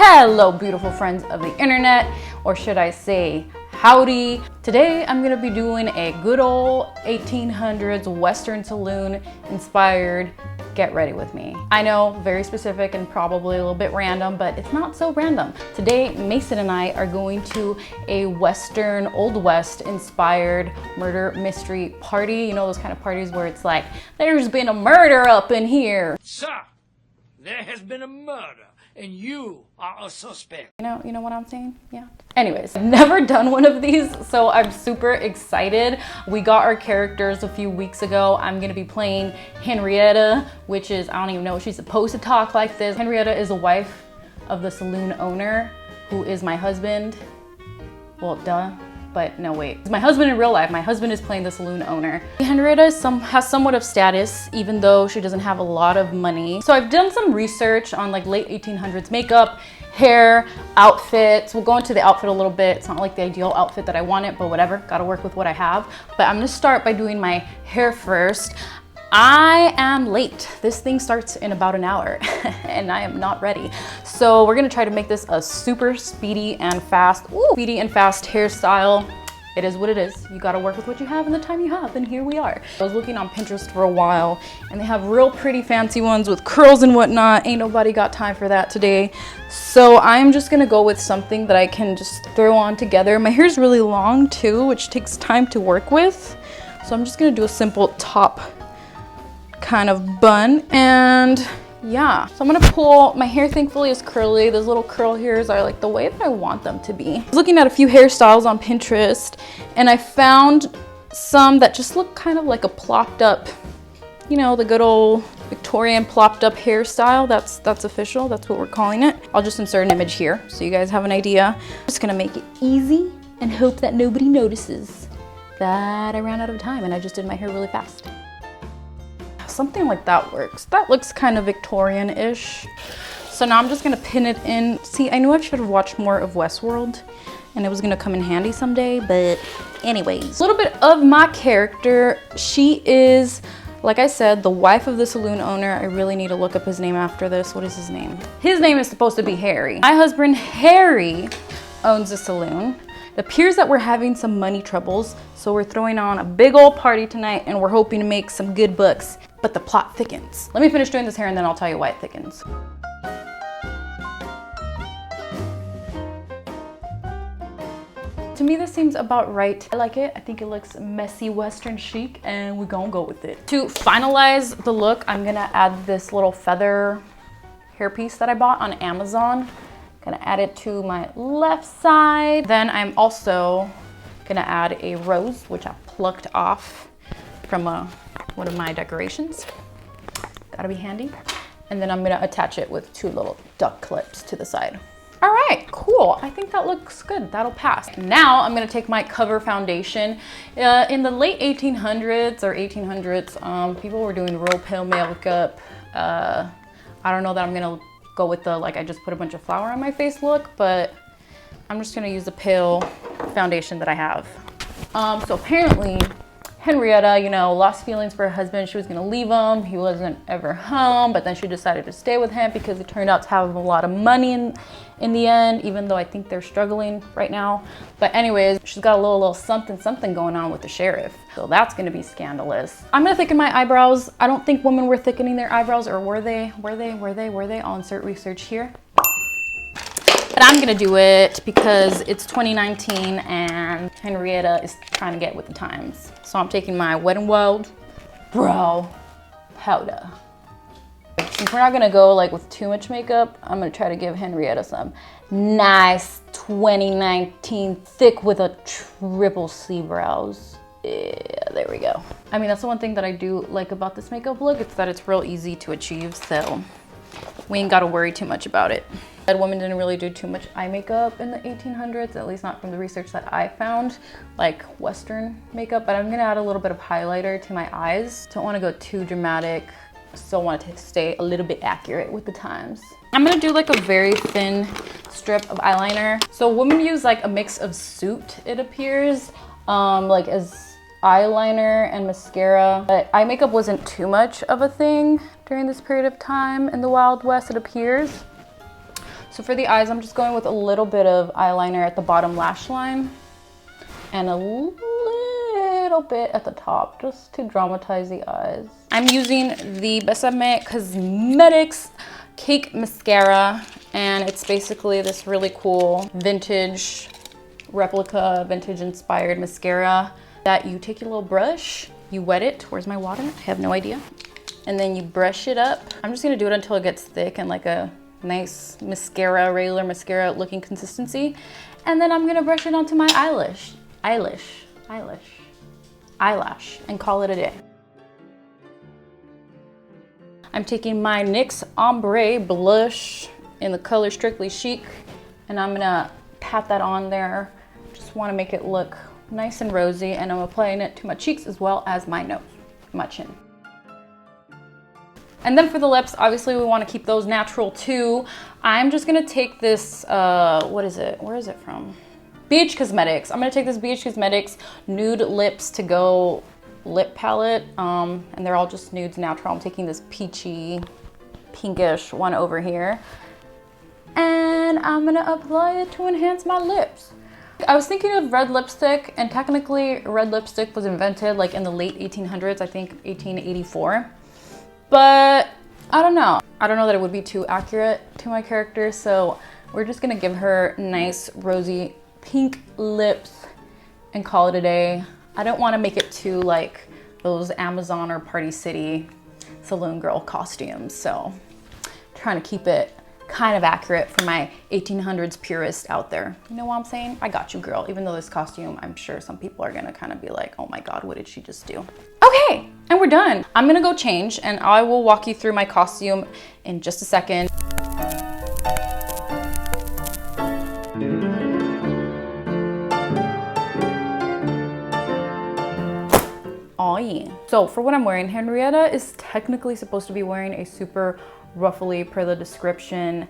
Hello, beautiful friends of the internet, or should I say howdy. Today I'm gonna be doing a good old 1800s Western saloon inspired get ready with me. I know, very specific and probably a little bit random, but it's not so random. Today, Mason and I are going to a Western, Old West inspired murder mystery party. You know, those kind of parties where it's like, there's been a murder up in here. Sir, there has been a murder and you are a suspect. You know what I'm saying? Yeah. Anyways, I've never done one of these, so I'm super excited. We got our characters a few weeks ago. I'm gonna be playing Henrietta, which is, I don't even know if she's supposed to talk like this. Henrietta is the wife of the saloon owner, who is my husband. Well, duh. But no, wait. It's my husband in real life. My husband is playing the saloon owner. Henrietta has somewhat of status, even though she doesn't have a lot of money. So I've done some research on like late 1800s makeup, hair, outfits. We'll go into the outfit a little bit. It's not like the ideal outfit that I wanted, but whatever. Gotta work with what I have. But I'm gonna start by doing my hair first. I am late. This thing starts in about an hour and I am not ready. So we're gonna try to make this a super speedy and fast hairstyle. It is what it is. You gotta work with what you have and the time you have, and here we are. I was looking on Pinterest for a while and they have real pretty fancy ones with curls and whatnot. Ain't nobody got time for that today. So I'm just gonna go with something that I can just throw on together. My hair's really long too, which takes time to work with. So I'm just gonna do a simple top kind of bun, and yeah. So I'm gonna pull, my hair thankfully is curly. Those little curl hairs are like the way that I want them to be. I was looking at a few hairstyles on Pinterest and I found some that just look kind of like a plopped up, you know, the good old Victorian plopped up hairstyle. That's official, that's what we're calling it. I'll just insert an image here so you guys have an idea. I'm just gonna make it easy and hope that nobody notices that I ran out of time and I just did my hair really fast. Something like that works. That looks kind of Victorian-ish. So now I'm just gonna pin it in. See, I knew I should have watched more of Westworld and it was gonna come in handy someday, but anyways. A little bit of my character. She is, like I said, the wife of the saloon owner. I really need to look up his name after this. What is his name? His name is supposed to be Harry. My husband, Harry, owns a saloon. It appears that we're having some money troubles, so we're throwing on a big old party tonight and we're hoping to make some good bucks, but the plot thickens. Let me finish doing this hair and then I'll tell you why it thickens. To me, this seems about right. I like it. I think it looks messy Western chic and we're gonna go with it. To finalize the look, I'm gonna add this little feather hairpiece that I bought on Amazon. Gonna add it to my left side. Then I'm also gonna add a rose, which I plucked off from one of my decorations. Gotta be handy. And then I'm gonna attach it with two little duck clips to the side. All right, cool. I think that looks good. That'll pass. Now I'm gonna take my cover foundation. In the late 1800s or 1800s, people were doing real pale makeup. I don't know that I'm gonna go with the, like, I just put a bunch of flour on my face look, but I'm just gonna use the pale foundation that I have. So apparently Henrietta, you know, lost feelings for her husband. She was gonna leave him. He wasn't ever home, but then she decided to stay with him because he turned out to have a lot of money in the end, even though I think they're struggling right now. But anyways, she's got a little something going on with the sheriff. So that's gonna be scandalous. I'm gonna thicken my eyebrows. I don't think women were thickening their eyebrows, or were they? I'll insert research here. But I'm gonna do it because it's 2019 and Henrietta is trying to get with the times. So I'm taking my Wet n Wild brow powder. Since we're not gonna go like with too much makeup, I'm gonna try to give Henrietta some nice 2019 thick with a triple C brows. Yeah, there we go. I mean, that's the one thing that I do like about this makeup look. It's that it's real easy to achieve, so we ain't gotta worry too much about it. That women didn't really do too much eye makeup in the 1800s, at least not from the research that I found, like Western makeup, but I'm gonna add a little bit of highlighter to my eyes. Don't wanna go too dramatic, still want to stay a little bit accurate with the times. I'm gonna do like a very thin strip of eyeliner. So women use like a mix of suit, it appears, like as eyeliner and mascara. But eye makeup wasn't too much of a thing during this period of time in the Wild West, it appears. So for the eyes, I'm just going with a little bit of eyeliner at the bottom lash line and a little bit at the top, just to dramatize the eyes. I'm using the Besame Cosmetics Cake Mascara, and it's basically this really cool vintage replica, vintage inspired mascara that you take your little brush, you wet it. Where's my water? I have no idea. And then you brush it up. I'm just gonna do it until it gets thick and like a nice mascara, regular mascara looking consistency. And then I'm gonna brush it onto my eyelash, and call it a day. I'm taking my NYX Ombre Blush in the color Strictly Chic, and I'm gonna pat that on there. Just wanna make it look nice and rosy, and I'm applying it to my cheeks as well as my nose, my chin. And then for the lips, obviously we wanna keep those natural too. I'm just gonna take this, what is it? Where is it from? BH Cosmetics. I'm gonna take this BH Cosmetics Nude Lips to Go lip palette, and they're all just nudes natural. I'm taking this peachy, pinkish one over here, and I'm gonna apply it to enhance my lips. I was thinking of red lipstick, and technically red lipstick was invented like in the late 1800s, I think 1884. But I don't know. I don't know that it would be too accurate to my character, so we're just gonna give her nice rosy pink lips and call it a day. I don't wanna make it too like those Amazon or Party City Saloon girl costumes, so trying to keep it kind of accurate for my 1800s purist out there. You know what I'm saying? I got you, girl. Even though this costume, I'm sure some people are gonna kind of be like, oh my God, what did she just do? Okay, and we're done. I'm gonna go change, and I will walk you through my costume in just a second. Oh yeah. So for what I'm wearing, Henrietta is technically supposed to be wearing a super ruffly, per the description,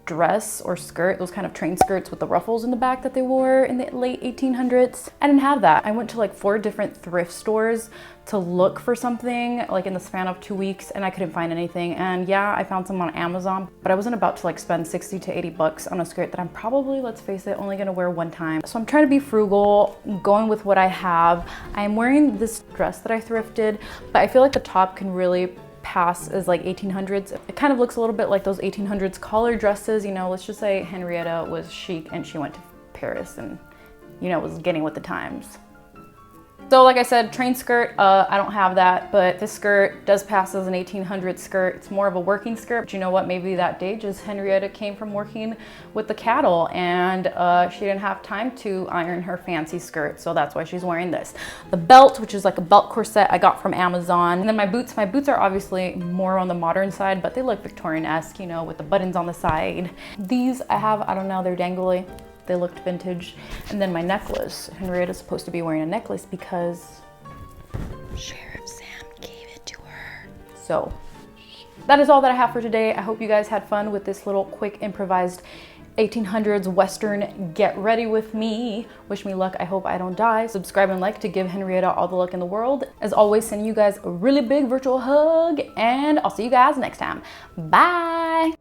dress or skirt, those kind of train skirts with the ruffles in the back that they wore in the late 1800s. I didn't have that. I went to like 4 different thrift stores to look for something like in the span of 2 weeks, and I couldn't find anything. And yeah, I found some on Amazon, but I wasn't about to like spend 60 to 80 bucks on a skirt that I'm probably, let's face it, only gonna wear one time. So I'm trying to be frugal, going with what I have. I am wearing this dress that I thrifted, but I feel like the top can really pass as like 1800s. It kind of looks a little bit like those 1800s collar dresses, you know. Let's just say Henrietta was chic and she went to Paris and, you know, was getting with the times. So like I said, train skirt, I don't have that, but this skirt does pass as an 1800s skirt. It's more of a working skirt, but you know what? Maybe that day just Henrietta came from working with the cattle, and she didn't have time to iron her fancy skirt, so that's why she's wearing this. The belt, which is like a belt corset I got from Amazon. And then my boots are obviously more on the modern side, but they look Victorian-esque, you know, with the buttons on the side. These I have, I don't know, they're dangly. They looked vintage. And then my necklace. Henrietta's supposed to be wearing a necklace because Sheriff Sam gave it to her. So that is all that I have for today. I hope you guys had fun with this little quick improvised 1800s Western get ready with me. Wish me luck. I hope I don't die. Subscribe and like to give Henrietta all the luck in the world. As always, sending you guys a really big virtual hug, and I'll see you guys next time. Bye.